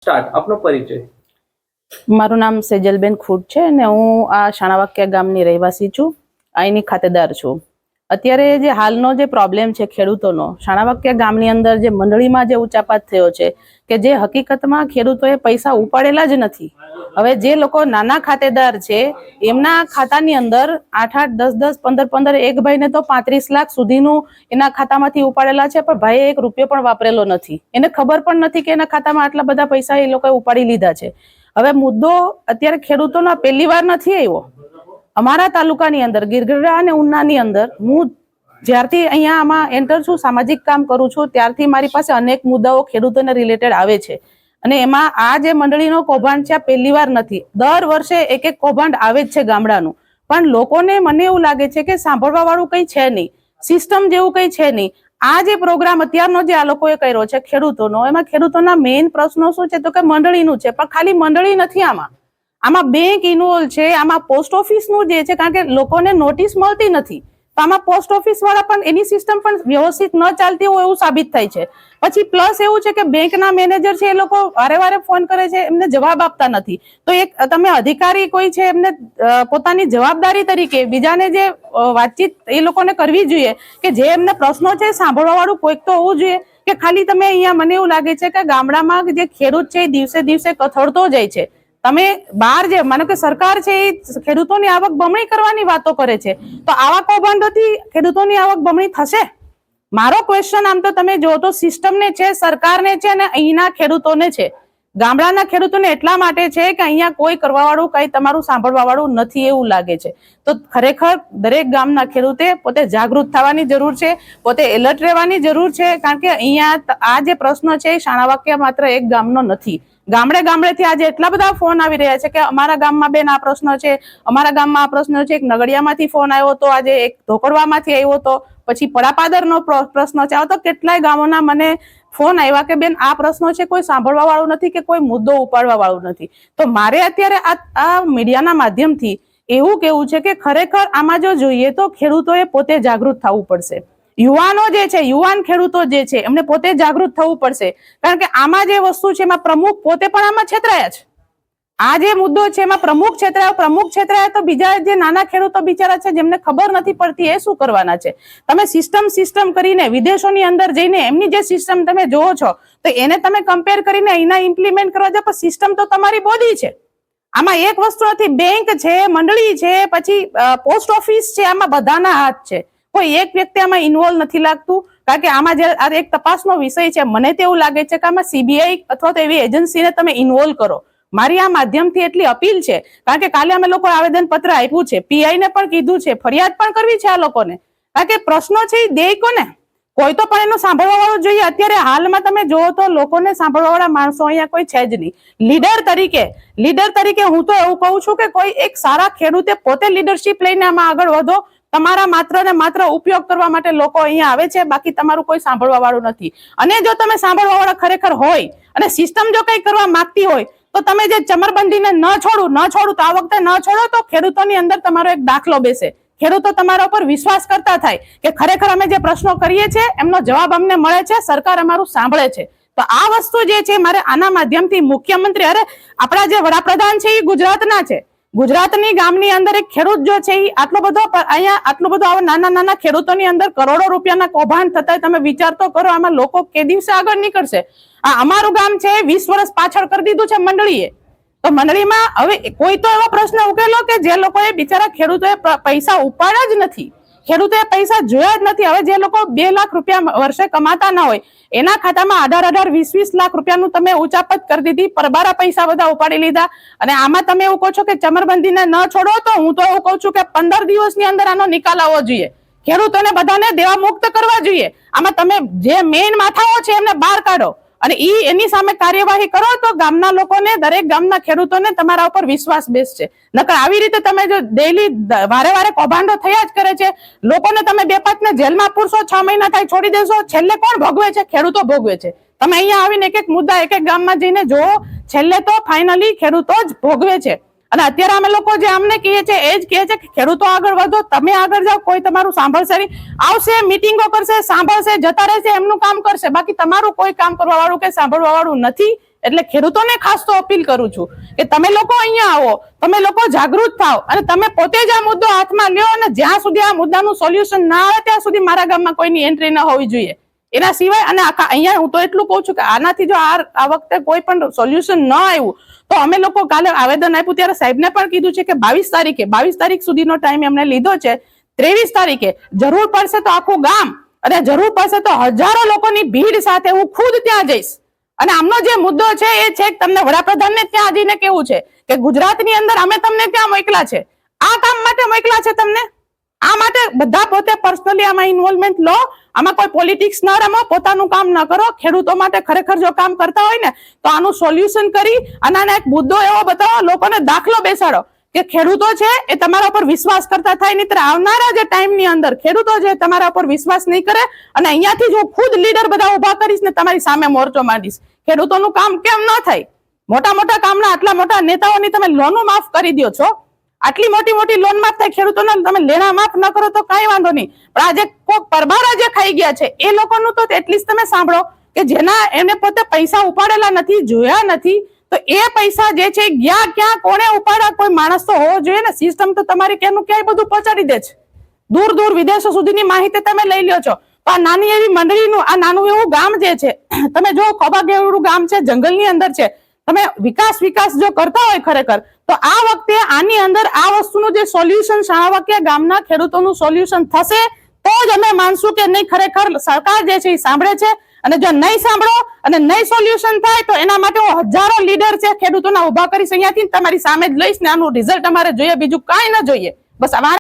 Start આપનો પરિચય। મારું નામ સેજલબેન ખૂટ છે અને હું આ શાણાવાક્યા ગામની રહેવાસી છું, અહીંની ખાતેદાર છું। અત્યારે જે હાલનો જે પ્રોબ્લેમ છે ખેડૂતોનો, શાણાવાક્યા ગામની અંદર જે મંડળીમાં જે ઉચાપાત થયો છે કે જે હકીકતમાં ખેડૂતોએ પૈસા ઉપાડેલા જ નથી। હવે જે લોકો નાના ખાતેદાર છે એમના ખાતાની અંદર 8-8, 10-10, 15-15, એક ભાઈને તો 35 લાખ સુધીનું એના ખાતામાંથી ઉપાડેલા છે, પણ ભાઈએ એક રૂપિયો પણ વાપરેલો નથી। એને ખબર પણ નથી કે એના ખાતામાં આટલા બધા પૈસા એ લોકોએ ઉપાડી લીધા છે। હવે મુદ્દો અત્યારે ખેડૂતોનો પહેલી વાર નથી આવ્યો। અમારા તાલુકાની અંદર ગીરગઢડા અને ઉનાની અંદર હું જ્યારથી અહીંયા આમાં એન્ટર છું, સામાજિક કામ કરું છું, ત્યારથી મારી પાસે અનેક મુદ્દાઓ ખેડૂતોને રિલેટેડ આવે છે અને એમાં આ જે મંડળીનો કૌભાંડ છે આ પહેલી વાર નથી। દર વર્ષે એક એક કૌભાંડ આવે જ છે ગામડાનું, પણ લોકોને મને એવું લાગે છે કે સાંભળવા વાળું કઈ છે નહીં, સિસ્ટમ જેવું કઈ છે નહીં। આ જે પ્રોગ્રામ અત્યારનો જે આ લોકોએ કર્યો છે ખેડૂતોનો, એમાં ખેડૂતોના મેઇન પ્રશ્નો શું છે તો કે મંડળીનું છે, પણ ખાલી મંડળી નથી, આમાં બેંક ઇન્વોલ્વ છે, આમાં પોસ્ટ ઓફિસનું જે છે, કારણ કે લોકોને નોટિસ મળતી નથી તો આમાં પોસ્ટ ઓફિસ વાળા પણ એની સિસ્ટમ પણ વ્યવસ્થિત ન ચાલતી હોય એવું સાબિત થાય છે। પછી પ્લસ એવું છે કે બેંકના મેનેજર છે એ લોકો વારે ફોન કરે છે, એમને જવાબ આપતા નથી। તો એક તમે અધિકારી કોઈ છે એમને પોતાની જવાબદારી તરીકે બીજાને જે વાતચીત એ લોકોને કરવી જોઈએ કે જે એમને પ્રશ્નો છે સાંભળવા વાળું કોઈક તો હોવું જોઈએ કે ખાલી તમે અહીંયા મને એવું લાગે છે કે ગામડામાં જે ખેડૂત છે એ દિવસે દિવસે કથળતો જાય છે। તમે બહાર જે માનો કે સરકાર છે એ ખેડૂતોની આવક બમણી કરવાની વાતો કરે છે, તો આવા કૌભાંડોથી ખેડૂતોની આવક બમણી થશે? મારો ક્વેશ્ચન આમ તો તમે જો તો સિસ્ટમને છે, સરકારને છે અને અહીંના ખેડૂતોને છે। ગામડાના ખેડૂતોને એટલા માટે છે કે અહીંયા કોઈ કરવા વાળું કઈ તમારું સાંભળવા વાળું નથી એવું લાગે છે। તો ખરેખર દરેક ગામના ખેડૂતે પોતે જાગૃત થવાની જરૂર છે, પોતે એલર્ટ રહેવાની જરૂર છે, કારણ કે અહીંયા આ જે પ્રશ્ન છે એ શાણાવાક્યા માત્ર એક ગામનો નથી। ગામડે ગામડેથી આજે એટલા બધા ફોન આવી રહ્યા છે કે અમારા ગામમાં બેન આ પ્રશ્ન છે, અમારા ગામમાં આ પ્રશ્ન છે। એક નગડિયામાંથી ફોન આવ્યો હતો, આજે એક ધોકડવામાંથી આવ્યો હતો, પછી પડાપાદરનો પ્રશ્ન છે। આવો તો કેટલાય ગામોના મને ફોન આવ્યા કે બેન આ પ્રશ્નો છે, કોઈ સાંભળવા વાળું નથી કે કોઈ મુદ્દો ઉપાડવા વાળું નથી। તો મારે અત્યારે આ મીડિયાના માધ્યમથી એવું કેવું છે કે ખરેખર આમાં જો જોઈએ તો ખેડૂતોએ પોતે જાગૃત થવું પડશે। યુવાનો જે છે, યુવાન ખેડૂતો જે છે એમને પોતે જાગૃત થવું પડશે, કારણ કે આમાં જે વસ્તુ છે એમાં પ્રમુખ પોતે પણ આમાં છેતરાયા છે। આ જે મુદ્દો છે એમાં પ્રમુખ છેતરાયા તો બીજા જે નાના ખેડૂતો બિચારા છે જેમને ખબર નથી પડતી એ શું કરવાના છે? તમે સિસ્ટમ કરીને વિદેશોની અંદર જઈને એમની જે સિસ્ટમ તમે જોવો છો તો એને તમે કમ્પેર કરીને અહીંના ઇમ્પ્લિમેન્ટ કરવા જાવ, પણ સિસ્ટમ તો તમારી બોધી છે। આમાં એક વસ્તુ નથી, બેંક છે, મંડળી છે, પછી પોસ્ટ ઓફિસ છે, આમાં બધાના હાથ છે, કોઈ એક વ્યક્તિ આમાં ઇન્વોલ્વ નથી લાગતું। કારણ કે આમાં જે આ એક તપાસનો વિષય છે, મને તો એવું લાગે છે કે આમાં સીબીઆઈ અથવા તો એવી એજન્સીને તમે ઇન્વોલ્વ કરો। મારી આ માધ્યમથી એટલી અપીલ છે, કારણ કે કાલે અમે લોકો આવેદન પત્ર આપ્યું છે, પીઆઈ ને પણ કીધું છે, ફરિયાદ પણ કરવી છે આ લોકોને, કારણ કે પ્રશ્નો છે એ દે કોને? કોઈ તો પણ એનું સાંભળવા વાળું જોઈએ। અત્યારે હાલમાં તમે જોવો તો લોકોને સાંભળવા વાળા માણસો અહીંયા કોઈ છે જ નહીં। લીડર તરીકે હું તો એવું કહું છું કે કોઈ એક સારા ખેડૂતે પોતે લીડરશીપ લઈને આમાં આગળ વધો। તમારા માત્ર ને માત્ર ઉપયોગ કરવા માટે લોકો અહીંયા આવે છે, બાકી તમારું કોઈ સાંભળવા વાળું નથી। અને જો તમે સાંભળવા વાળા ખરેખર હોય અને સિસ્ટમ જો કઈ કરવા માંગતી હોય તો તમે જે ચમરબંધીને ન છોડું તો આ વખતે ન છોડો તો ખેડૂતોની અંદર તમારો એક દાખલો બેસે, ખેડૂતો તમારા ઉપર વિશ્વાસ કરતા થાય કે ખરેખર અમે જે પ્રશ્નો કરીએ છીએ એમનો જવાબ અમને મળે છે, સરકાર અમારું સાંભળે છે। તો આ વસ્તુ જે છે મારે આના માધ્યમથી મુખ્યમંત્રી, આપણા જે વડાપ્રધાન છે એ ગુજરાતના છે, ગુજરાતની ગામની અંદર એક ખેડૂત જો છે એ આટલો બધો આવા નાના ખેડૂતોની અંદર કરોડો રૂપિયાના કૌભાંડ થતા તમે વિચાર તો કરો, આમાં લોકો કે દિવસે આગળ નીકળશે? આ અમારું ગામ છે 20 વર્ષ પાછળ કરી દીધું છે મંડળીએ, તો મંડળીમાં હવે કોઈ તો એવો પ્રશ્ન ઉકેલો કે જે લોકોએ બિચારા ખેડૂતોએ પૈસા ઉપાડ્યા જ નથી, ખેડૂતોએ પૈસા જોયા જ નથી। હવે જે લોકો 2 લાખ રૂપિયા વર્ષે કમાતા ના હોય એના ખાતામાં 18-20 લાખ રૂપિયાનું તમે ઉચાપત કરી દીધી, પરબારા પૈસા બધા ઉપાડી લીધા। અને આમાં તમે એવું કહો છો કે ચમરબંધીને ન છોડો, તો હું તો એવું કહું છું કે 15 દિવસની અંદર આનો નિકાલ આવવો જોઈએ, ખેડૂતોને બધાને દેવા મુક્ત કરવા જોઈએ। આમાં તમે જે મેઇન માથાઓ છે એમને બહાર કાઢો અને એની સામે કાર્યવાહી કરો તો ગામના લોકોને, દરેક ગામના ખેડૂતોને તમારા ઉપર વિશ્વાસ બેસશે। નકર આવી રીતે તમે જો ડેઈલી વારે કૌભાંડો થયા જ કરે છે, લોકોને તમે 2-5 ને જેલમાં પૂરશો, 6 મહિના થાય છોડી દેશો, છેલ્લે કોણ ભોગવે છે? ખેડૂતો ભોગવે છે। તમે અહીંયા આવીને એક મુદ્દા એક ગામમાં જઈને જોવો, છેલ્લે તો ફાઇનલી ખેડૂતો જ ભોગવે છે। અને અત્યારે અમે લોકો જે આમને કહીએ છીએ એ જ કહે છે કે ખેડૂતો આગળ વધો, તમે આગળ જાઓ, કોઈ તમારું સાંભળશે નહીં, આવશે, મિટિંગો કરશે, સાંભળશે, જતા રહેશે, એમનું કામ કરશે, બાકી તમારું કોઈ કામ કરવા વાળું કે સાંભળવા વાળું નથી। એટલે ખેડૂતોને ખાસ તો અપીલ કરું છું કે તમે લોકો અહીંયા આવો, તમે લોકો જાગૃત થાઓ અને તમે પોતે જ આ મુદ્દો હાથમાં લ્યો અને જ્યાં સુધી આ મુદ્દાનું સોલ્યુશન ના આવે ત્યાં સુધી મારા ગામમાં કોઈની એન્ટ્રી ન હોવી જોઈએ. એના સિવાય અને અહીંયા હું તો એટલું કહું છું કે આનાથી જો આ વખતે કોઈ પણ સોલ્યુશન ન આવ્યું તો અમે લોકો કાલે આવેદન આપ્યું ત્યારે સાહેબને પણ કીધું છે કે 22 તારીખ સુધીનો ટાઈમ એમને લીધો છે. 23 તારીખે જરૂર પડશે તો આખું ગામ અને જરૂર પડશે તો હજારો લોકોની ભીડ સાથે હું ખુદ ત્યાં જઈશ. અને આમનો જે મુદ્દો છે એ છે કે તમને વડાપ્રધાનને ત્યાં જઈને કેવું છે કે ગુજરાતની અંદર અમે તમને ત્યાં મોકલા છે, આ કામ માટે મોકલા છે તમને. આ માટે બધા પોતે પર્સનલી આમાં ઇન્વોલ્વમેન્ટ લો, આમાં કોઈ પોલિટિક્સ ન રમો, પોતાનું કામ ન કરો. ખેડૂતો માટે ખરેખર જો કામ કરતા હોય ને તો આનું સોલ્યુશન કરી અને એક મુદ્દો એવો બતાવો, લોકોને દાખલો બેસાડો કે ખેડૂતો છે એ તમારા ઉપર વિશ્વાસ કરતા થાય, નહીતર આવનારા જે ટાઈમની અંદર ખેડૂતો છે તમારા ઉપર વિશ્વાસ નહીં કરે અને અહીંયાથી જો ખુદ લીડર બધા ઉભા કરીશ ને તમારી સામે મોરચો માંડીશ. ખેડૂતોનું કામ કેમ ન થાય? મોટા મોટા કામના આટલા મોટા નેતાઓની તમે લોનો માફ કરી દો છો, આટલી મોટી લોન માફ થાય ખેડૂતોને, તમે લેણા માફ ન કરો તો કઈ વાંધો નહીં, પણ આજે કોક પરબારા જે ખાઈ ગયા છે એ લોકોનું તો એટલીસ્ટ તમે સાંભળો કે જેના એમને પોતે પૈસા ઉપાડેલા નથી, જોયા નથી, તો એ પૈસા જે છે ગયા ક્યાં, કોને ઉપાડ્યા? કોઈ માણસ તો હોવો જોઈએ ને. સિસ્ટમ તો તમારી ક્યાંનું ક્યાંય બધું પહોંચાડી દે છે, દૂર વિદેશો સુધીની માહિતી તમે લઈ લ્યો છો. તો આ નાની એવી મંડળીનું આ નાનું એવું ગામ જે છે, તમે જો ખોબાગેવડું ગામ છે, જંગલની અંદર છે, તમે વિકાસ જો કરતા હોય ખરેખર તો આ વખતે આની અંદર આ વસ્તુનું જે સોલ્યુશન શાણાવાકિયા ગામના ખેડૂતોનું સોલ્યુશન થશે તો જ અમે માનશું કે નહીં ખરેખર સરકાર જે છે એ સાંભળે છે. અને જો નહીં સાંભળો અને નહીં સોલ્યુશન થાય તો એના માટે હું હજારો લીડર છે ખેડૂતોના ઉભા કરીશ, અહીંયાથી તમારી સામે જ લઈશ ને આનું રિઝલ્ટ અમારે જોઈએ, બીજું કાંઈ ન જોઈએ. બસ